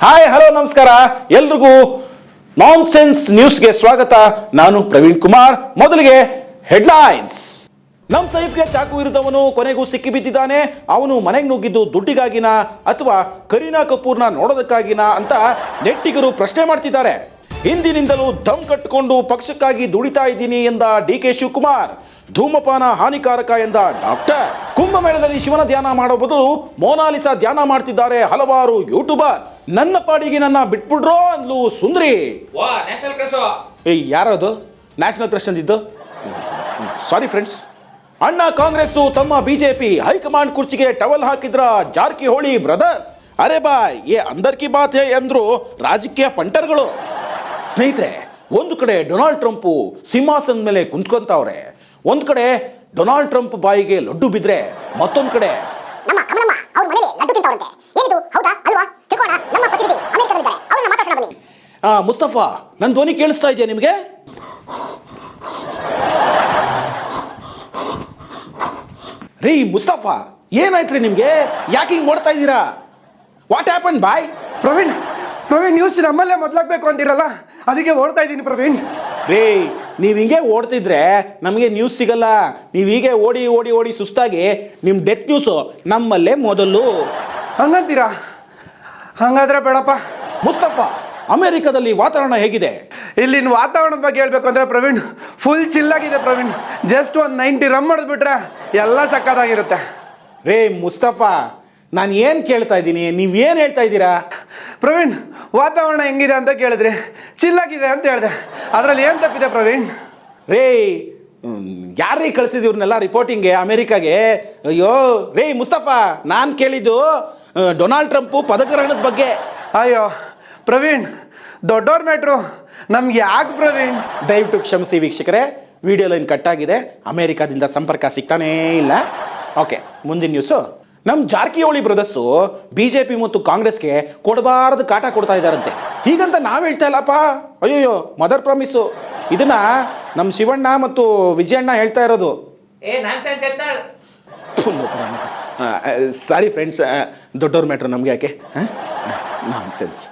Hi hello ನಮಸ್ಕಾರ ಎಲ್ರಿಗೂ nonsense ನ್ಯೂಸ್ಗೆ ಸ್ವಾಗತ. ನಾನು ಪ್ರವೀಣ್ ಕುಮಾರ್. ಮೊದಲಿಗೆ ಹೆಡ್ಲೈನ್ಸ್. ನಮ್ ಸೈಫ್ಗೆ ಚಾಕು ಇರಿದವನು ಕೊನೆಗೂ ಸಿಕ್ಕಿ ಬಿದ್ದಿದ್ದಾನೆ. ಅವನು ಮನೆಗೆ ನುಗ್ಗಿದ್ದು ದುಡ್ಡಿಗಾಗಿನ ಅಥವಾ ಕರೀನಾ ಕಪೂರ್ನ ನೋಡೋದಕ್ಕಾಗಿನ ಅಂತ ನೆಟ್ಟಿಗರು ಪ್ರಶ್ನೆ ಮಾಡ್ತಿದ್ದಾರೆ. ಹಿಂದಿನಿಂದಲೂ ದಮ್ ಕಟ್ಟಿಕೊಂಡು ಪಕ್ಷಕ್ಕಾಗಿ ದುಡಿತಾ ಇದ್ದೀನಿ ಎಂದ ಡಿ.ಕೆ. ಶಿವಕುಮಾರ್. ಧೂಮಪಾನ ಹಾನಿಕಾರಕ ಎಂದ ಡಾಕ್ಟರ್. ಕುಂಭಮೇಳದಲ್ಲಿ ಶಿವನ ಧ್ಯಾನ ಮಾಡೋ ಬದಲು ಮೋನಾಲಿಸಾ ಧ್ಯಾನ ಮಾಡ್ತಿದ್ದಾರೆ ಹಲವಾರು ಯೂಟ್ಯೂಬರ್ಸ್. ನನ್ನ ಪಾಡಿಗೆ ನನ್ನ ಬಿಟ್ಬಿಡ್ರೋ ಅಂದ್ಲು ಸುಂದ್ರಿ. ಯಾರದು ನ್ಯಾಷನಲ್ ಕ್ರಶ್ ಅಂದಿದ್ದು? Sorry friends. ಅಣ್ಣ ಕಾಂಗ್ರೆಸ್ ತಮ್ಮ ಬಿಜೆಪಿ ಹೈಕಮಾಂಡ್ ಕುರ್ಚಿಗೆ ಟವಲ್ ಹಾಕಿದ್ರ ಜಾರಕಿಹೊಳಿ ಬ್ರದರ್ಸ್. ಅರೆ ಬಾಯ್ ಏ ಅಂದರ್ ಕಿ ಬಾತ್ ಹೈ ಅಂದ್ರು ರಾಜಕೀಯ ಪಂಟರ್ಗಳು. ಸ್ನೇಹಿತರೆ, ಒಂದು ಕಡೆ ಡೊನಾಲ್ಡ್ ಟ್ರಂಪ್ ಸಿಂಹಾಸನದ ಮೇಲೆ ಕುಂತ್ಕೊಂತವ್ರೆ, ಒಂದ್ ಕಡೆ ಡೊನಾಲ್ಡ್ ಟ್ರಂಪ್ ಬಾಯಿಗೆ ಲಡ್ಡು ಬಿದ್ರೆ ಮತ್ತೊಂದ್ ಕಡೆ ನಮ್ಮ ಅಮ್ಮನಮ್ಮ ಅವ್ರ ಮನೆಯಲ್ಲಿ ಲಡ್ಡು ತಿಂತವ್ರಂತೆ. ಏನಿದು ಹೌದಾ ಅಲ್ವಾ ತಿಳ್ಕೋಣ. ನಮ್ಮ ಪ್ರತಿನಿಧಿ ಅಮೆರಿಕದಲ್ಲಿದ್ದಾರೆ, ಅವ್ರನ್ನ ಮಾತಾಡ್ಸೋಣ ಬನ್ನಿ. ಮುಸ್ತಫಾ, ನನ್ನ ಧ್ವನಿ ಕೇಳಿಸ್ತಾ ಇದೆಯಾ ನಿಮಗೆ? ರೀ ಮುಸ್ತಫಾ, ಏನಾಯ್ತ್ರಿ ನಿಮ್ಗೆ? ಯಾಕೆ ಹಿಂಗ್ ಓಡ್ತಾ ಇದ್ದೀರಾ? What happen boy? Praveen news ನಮ್ಮಲ್ಲೇ ಮೊದಲಾಗಬೇಕು ಅಂತಿರಲ್ಲ, ಅದಕ್ಕೆ ಓಡ್ತಾ ಇದ್ದೀನಿ ಪ್ರವೀಣ್. ರೇ, ನೀವು ಹಿಂಗೆ ಓಡ್ತಿದ್ರೆ ನಮಗೆ ನ್ಯೂಸ್ ಸಿಗಲ್ಲ. ನೀವು ಹೀಗೆ ಓಡಿ ಓಡಿ ಓಡಿ ಸುಸ್ತಾಗಿ ನಿಮ್ಮ ಡೆತ್ ನ್ಯೂಸು ನಮ್ಮಲ್ಲೇ ಮೊದಲು. ಹಂಗಂತೀರಾ? ಹಂಗಾದ್ರೆ ಬೇಡಪ್ಪ. ಮುಸ್ತಫಾ, ಅಮೆರಿಕದಲ್ಲಿ ವಾತಾವರಣ ಹೇಗಿದೆ? ಇಲ್ಲಿನ ವಾತಾವರಣದ ಬಗ್ಗೆ ಹೇಳ್ಬೇಕು ಅಂದರೆ ಪ್ರವೀಣ್, ಫುಲ್ ಚಿಲ್ಲಾಗಿದೆ ಪ್ರವೀಣ್. ಜಸ್ಟ್ ಒಂದು 90 ರಮ್ ಮಾಡಿದ್ಬಿಟ್ರೆ ಎಲ್ಲ ಸಕ್ಕತ್ತಾಗಿರುತ್ತೆ. ರೇ ಮುಸ್ತಫಾ, ನಾನು ಏನು ಕೇಳ್ತಾ ಇದ್ದೀನಿ, ನೀವೇನು ಹೇಳ್ತಾ ಇದ್ದೀರಾ? ಪ್ರವೀಣ್, ವಾತಾವರಣ ಹೆಂಗಿದೆ ಅಂತ ಕೇಳಿದ್ರಿ, ಚಿಲ್ಲಾಗಿದೆ ಅಂತ ಹೇಳಿದೆ. ಅದರಲ್ಲಿ ಏನು ತಪ್ಪಿದೆ ಪ್ರವೀಣ್? ರೇ, ಯಾರೇ ಕಳಿಸಿದ್ರು ಇವ್ರನ್ನೆಲ್ಲ ರಿಪೋರ್ಟಿಂಗ್ಗೆ ಅಮೆರಿಕಾಗೆ? ಅಯ್ಯೋ ರೇ ಮುಸ್ತಫಾ, ನಾನು ಕೇಳಿದ್ದು ಡೊನಾಲ್ಡ್ ಟ್ರಂಪು ಪದಗ್ರಹಣದ ಬಗ್ಗೆ. ಅಯ್ಯೋ ಪ್ರವೀಣ್, ದೊಡ್ಡವ್ರ ಮ್ಯಾಟ್ರು ನಮ್ಗೆ ಯಾಕೆ ಪ್ರವೀಣ್? ದಯವಿಟ್ಟು ಕ್ಷಮಿಸಿ ವೀಕ್ಷಕರೇ, ವಿಡಿಯೋ ಲೈನ್ ಕಟ್ಟಾಗಿದೆ, ಅಮೆರಿಕಾದಿಂದ ಸಂಪರ್ಕ ಸಿಗ್ತಾನೇ ಇಲ್ಲ. ಓಕೆ, ಮುಂದಿನ ನ್ಯೂಸು. ನಮ್ಮ ಜಾರಕಿಹೊಳಿ ಬ್ರದರ್ಸು ಬಿಜೆಪಿ ಮತ್ತು ಕಾಂಗ್ರೆಸ್ಗೆ ಕೊಡಬಾರದು ಕಾಟ ಕೊಡ್ತಾ ಇದ್ದಾರಂತೆ. ಹೀಗಂತ ನಾವು ಹೇಳ್ತಾ ಇಲ್ಲಪ್ಪ, ಅಯ್ಯೋ ಮದರ್ ಪ್ರಾಮಿಸು. ಇದನ್ನ ನಮ್ಮ ಶಿವಣ್ಣ ಮತ್ತು ವಿಜಯಣ್ಣ ಹೇಳ್ತಾ ಇರೋದು. ಸಾರಿ ಫ್ರೆಂಡ್ಸ್, ದೊಡ್ಡವ್ರ ಮ್ಯಾಟ್ರು ನಮಗೆ ಯಾಕೆ? ನಾನ್ ಸೆನ್ಸ್.